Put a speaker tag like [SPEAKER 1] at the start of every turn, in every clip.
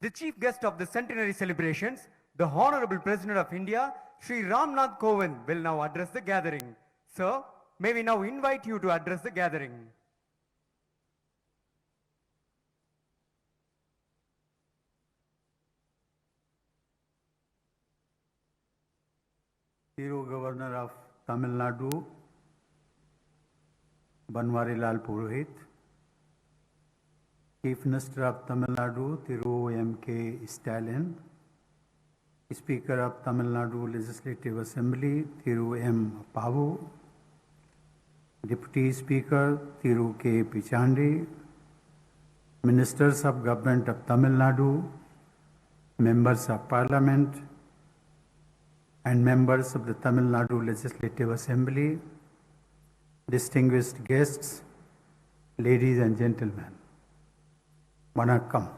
[SPEAKER 1] The chief guest of the centenary celebrations, the Honorable President of India, Shri Ramnath Kovind, will now address the gathering. Sir, may we now invite you to address the gathering.
[SPEAKER 2] Hero Governor of Tamil Nadu, Banwarilal Purohit, Chief Minister of Tamil Nadu, Thiru M.K. Stalin, Speaker of Tamil Nadu Legislative Assembly, Thiru M. Pavu, Deputy Speaker, Thiru K. Pichandi, Ministers of Government of Tamil Nadu, Members of Parliament, and members of the Tamil Nadu Legislative Assembly, distinguished guests, ladies and gentlemen, Vanakkam.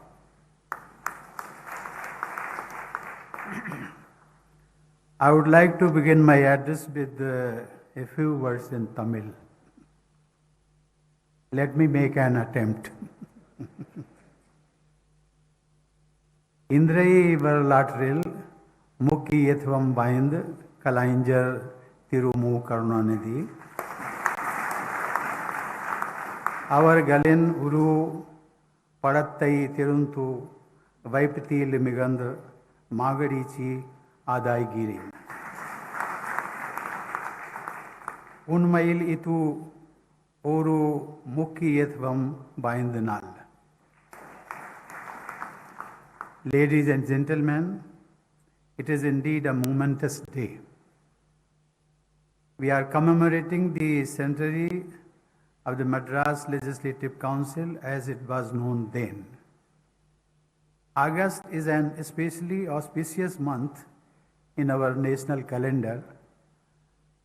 [SPEAKER 2] I would like to begin my address with a few words in Tamil. Let me make an attempt. Indrai Varalatril Mukkiyethvam Bind Kalainjar Tirumu Karunanidhi. Our Galin Uru Padattai Tiruntu Vaipati Limigandr Magarichi Adai Giri. Unmail itu Uru Mukkiyethvam Bindnal. Ladies and gentlemen, it is indeed a momentous day. We are commemorating the centenary of the Madras Legislative Council as it was known then. August is an especially auspicious month in our national calendar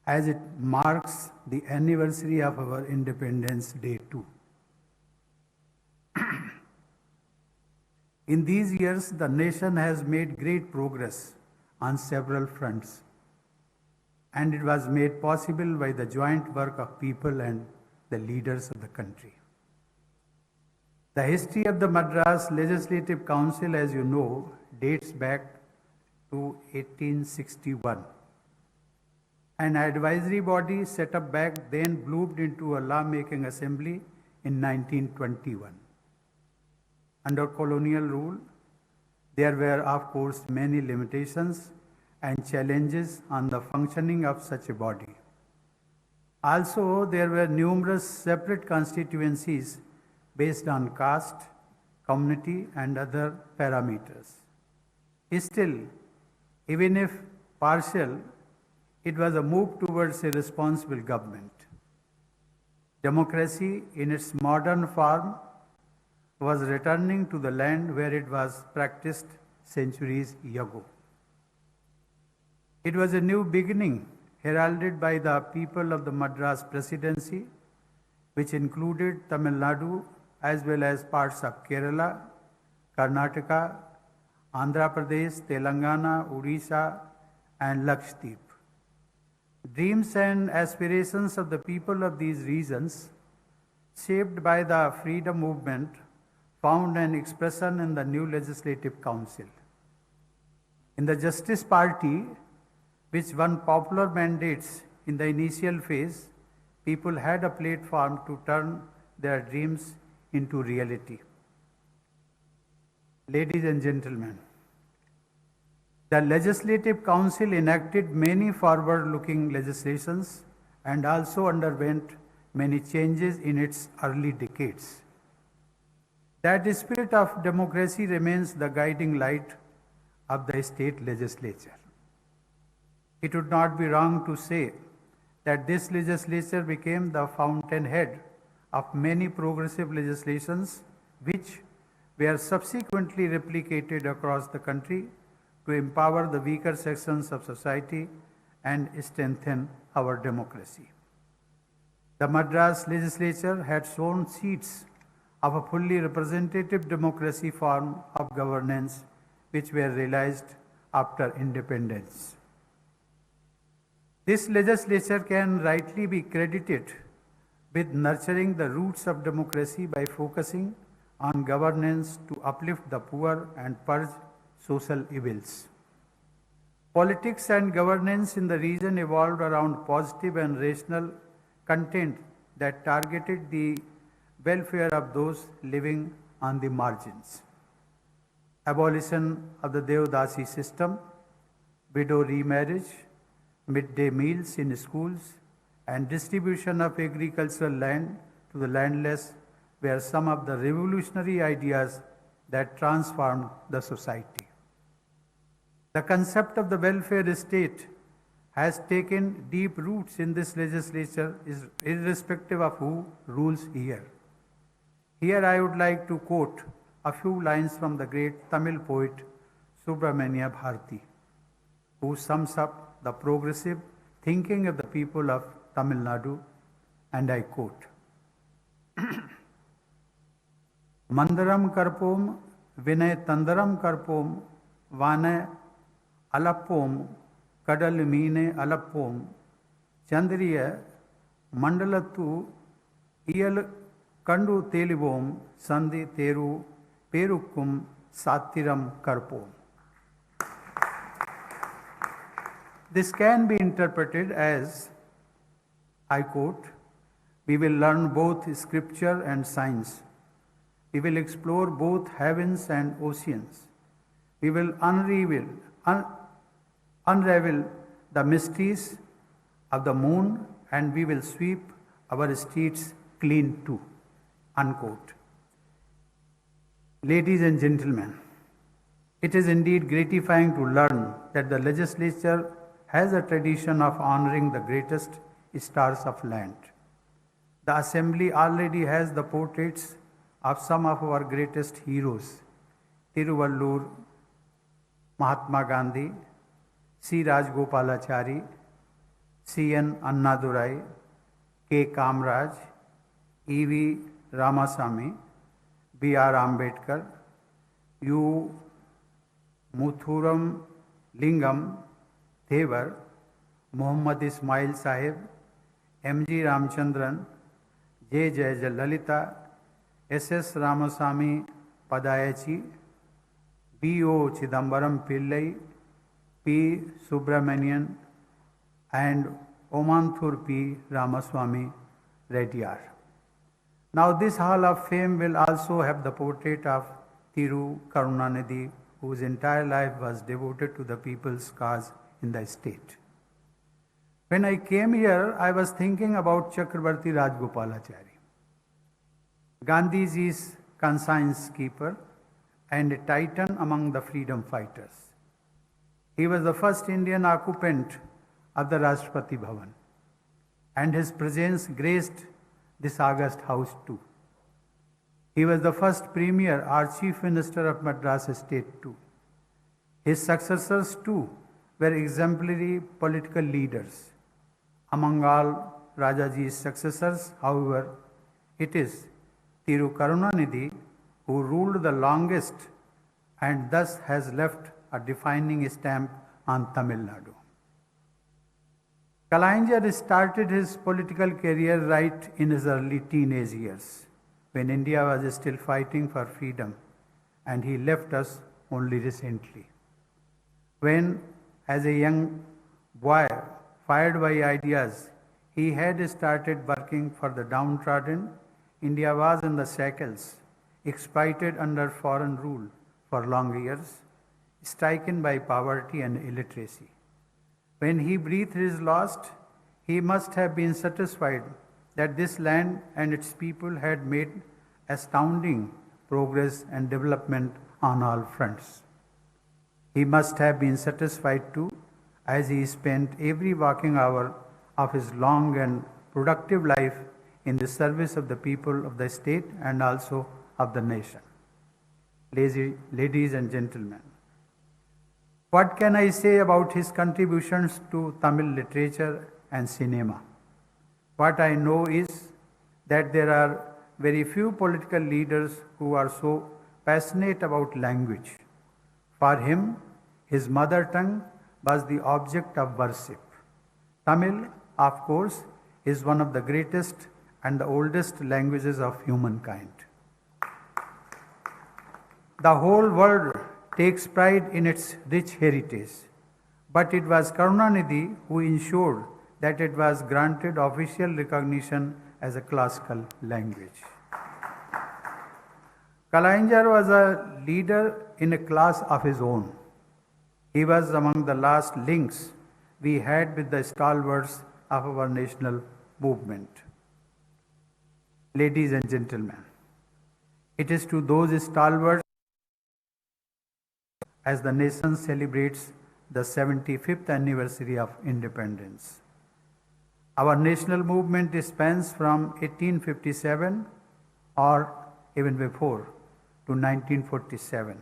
[SPEAKER 2] as it marks the anniversary of our Independence Day too. In these years, the nation has made great progress on several fronts, and it was made possible by the joint work of people and the leaders of the country. The history of the Madras Legislative Council, as you know, dates back to 1861. An advisory body set up back then bloomed into a law-making assembly in 1921. Under colonial rule, there were, of course, many limitations and challenges on the functioning of such a body. Also, there were numerous separate constituencies based on caste, community, and other parameters. Still, even if partial, it was a move towards a responsible government. Democracy, in its modern form, was returning to the land where it was practiced centuries ago. It was a new beginning heralded by the people of the Madras Presidency, which included Tamil Nadu as well as parts of Kerala, Karnataka, Andhra Pradesh, Telangana, Odisha, and Lakshadweep. Dreams and aspirations of the people of these regions, shaped by the freedom movement, found an expression in the new Legislative Council. In the Justice Party, which won popular mandates in the initial phase, people had a platform to turn their dreams into reality. Ladies and gentlemen, the Legislative Council enacted many forward-looking legislations and also underwent many changes in its early decades. That spirit of democracy remains the guiding light of the state legislature. It would not be wrong to say that this legislature became the fountainhead of many progressive legislations which were subsequently replicated across the country to empower the weaker sections of society and strengthen our democracy. The Madras legislature had sown seeds of a fully representative democracy form of governance which were realized after independence. This legislature can rightly be credited with nurturing the roots of democracy by focusing on governance to uplift the poor and purge social evils. Politics and governance in the region evolved around positive and rational content that targeted the welfare of those living on the margins. Abolition of the Devdasi system, widow remarriage, midday meals in schools, and distribution of agricultural land to the landless were some of the revolutionary ideas that transformed the society. The concept of the welfare state has taken deep roots in this legislature, irrespective of who rules here. Here I would like to quote a few lines from the great Tamil poet Subramania Bharati, who sums up the progressive thinking of the people of Tamil Nadu, and I quote, Mandaram karpom, Vinay Tandaram karpom, Vane Alappom, Kadal Mine Alappom, Chandriya Mandalatu Iyal Kandu Telivom, Sandhi Teru Perukum Satiram karpom. This can be interpreted as, I quote, we will learn both scripture and science. We will explore both heavens and oceans. We will unravel the mysteries of the moon, and we will sweep our streets clean too. Unquote. Ladies and gentlemen, it is indeed gratifying to learn that the legislature has a tradition of honoring the greatest stars of land. The assembly already has the portraits of some of our greatest heroes, Tiruvallur, Mahatma Gandhi, C. Rajgopalachari, C. N. Annadurai, K. Kamraj, E. V. Ramasamy, B. R. Ambedkar, U. Muthuram Lingam Thevar, Muhammad Ismail Sahib, M. G. Ramchandran, J. Lalita, S. S. Ramasamy Padayachi, B. O. Chidambaram Pillai, P. Subramanian, and Omanthur P. Ramaswamy Reddyar. Now this Hall of Fame will also have the portrait of Thiru Karunanidhi, whose entire life was devoted to the people's cause in the state. When I came here, I was thinking about Chakrabarti Rajgopalachari, Gandhiji's conscience keeper and a titan among the freedom fighters. He was the first Indian occupant of the Rashtrapati Bhavan, and his presence graced this august house too. He was the first Premier or Chief Minister of Madras State too. His successors too were exemplary political leaders. Among all Rajaji's successors, however, it is Thiru Karunanidhi who ruled the longest and thus has left a defining stamp on Tamil Nadu. Kalaignar started his political career right in his early teenage years, when India was still fighting for freedom, and he left us only recently. When, as a young boy, fired by ideas, he had started working for the downtrodden, India was in the shackles, exploited under foreign rule for long years, stricken by poverty and illiteracy. When he breathed his last, he must have been satisfied that this land and its people had made astounding progress and development on all fronts. He must have been satisfied too, as he spent every waking hour of his long and productive life in the service of the people of the state and also of the nation. Ladies and gentlemen, what can I say about his contributions to Tamil literature and cinema? What I know is that there are very few political leaders who are so passionate about language. For him, his mother tongue was the object of worship. Tamil, of course, is one of the greatest and the oldest languages of humankind. The whole world takes pride in its rich heritage, but it was Karunanidhi who ensured that it was granted official recognition as a classical language. Kalaignar was a leader in a class of his own. He was among the last links we had with the stalwarts of our national movement. Ladies and gentlemen, it is to those stalwarts as the nation celebrates the 75th anniversary of independence. Our national movement spans from 1857 or even before to 1947.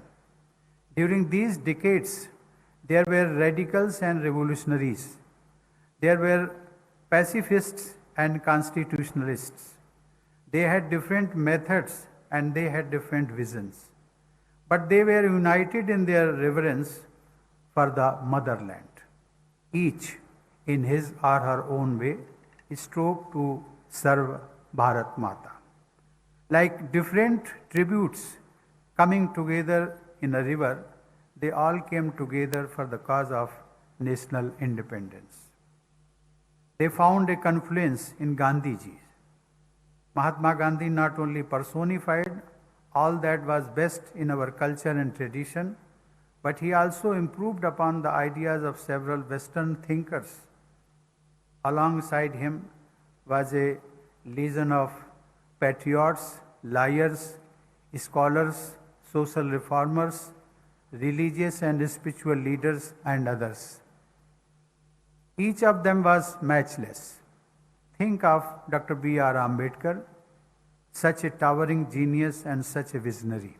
[SPEAKER 2] During these decades, there were radicals and revolutionaries. There were pacifists and constitutionalists. They had different methods and they had different visions. But they were united in their reverence for the motherland. Each, in his or her own way, strove to serve Bharat Mata. Like different tributes coming together in a river, they all came together for the cause of national independence. They found a confluence in Gandhiji. Mahatma Gandhi not only personified all that was best in our culture and tradition, but he also improved upon the ideas of several Western thinkers. Alongside him was a legion of patriots, liars, scholars, social reformers, religious and spiritual leaders, and others. Each of them was matchless. Think of Dr. B.R. Ambedkar, such a towering genius and such a visionary.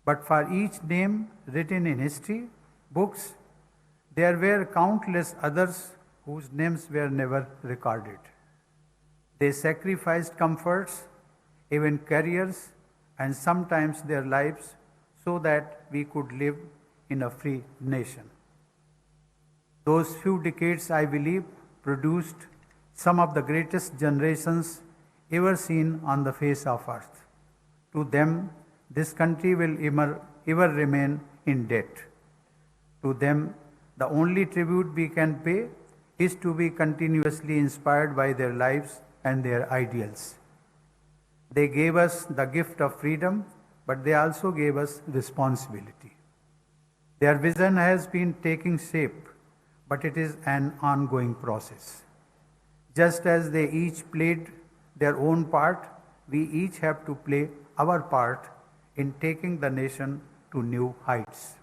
[SPEAKER 2] But for each name written in history books, there were countless others whose names were never recorded. They sacrificed comforts, even careers, and sometimes their lives so that we could live in a free nation. Those few decades, I believe, produced some of the greatest generations ever seen on the face of earth. To them, this country will ever remain in debt. To them, the only tribute we can pay is to be continuously inspired by their lives and their ideals. They gave us the gift of freedom, but they also gave us responsibility. Their vision has been taking shape, but it is an ongoing process. Just as they each played their own part, we each have to play our part in taking the nation to new heights.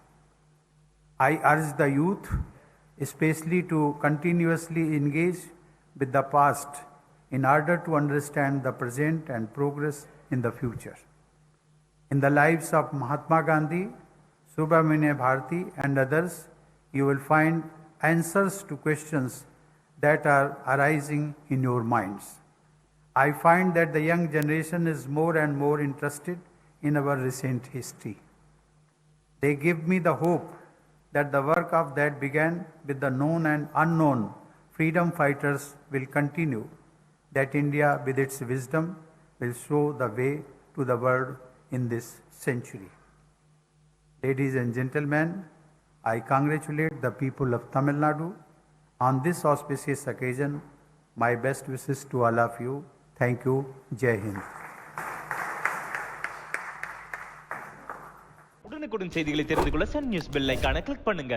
[SPEAKER 2] I urge the youth, especially to continuously engage with the past in order to understand the present and progress in the future. In the lives of Mahatma Gandhi, Subramania Bharati, and others, you will find answers to questions that are arising in your minds. I find that the young generation is more and more interested in our recent history. They give me the hope that the work of that began with the known and unknown freedom fighters will continue, that India with its wisdom will show the way to the world in this century. Ladies and gentlemen, I congratulate the people of Tamil Nadu on this auspicious occasion. My best wishes to all of you. Thank you. Jai Hind.
[SPEAKER 3] உடனுக்குடன் செய்திகளை தெரிந்து கொள்ள Sun news bell ஐகானை click பண்ணுங்க.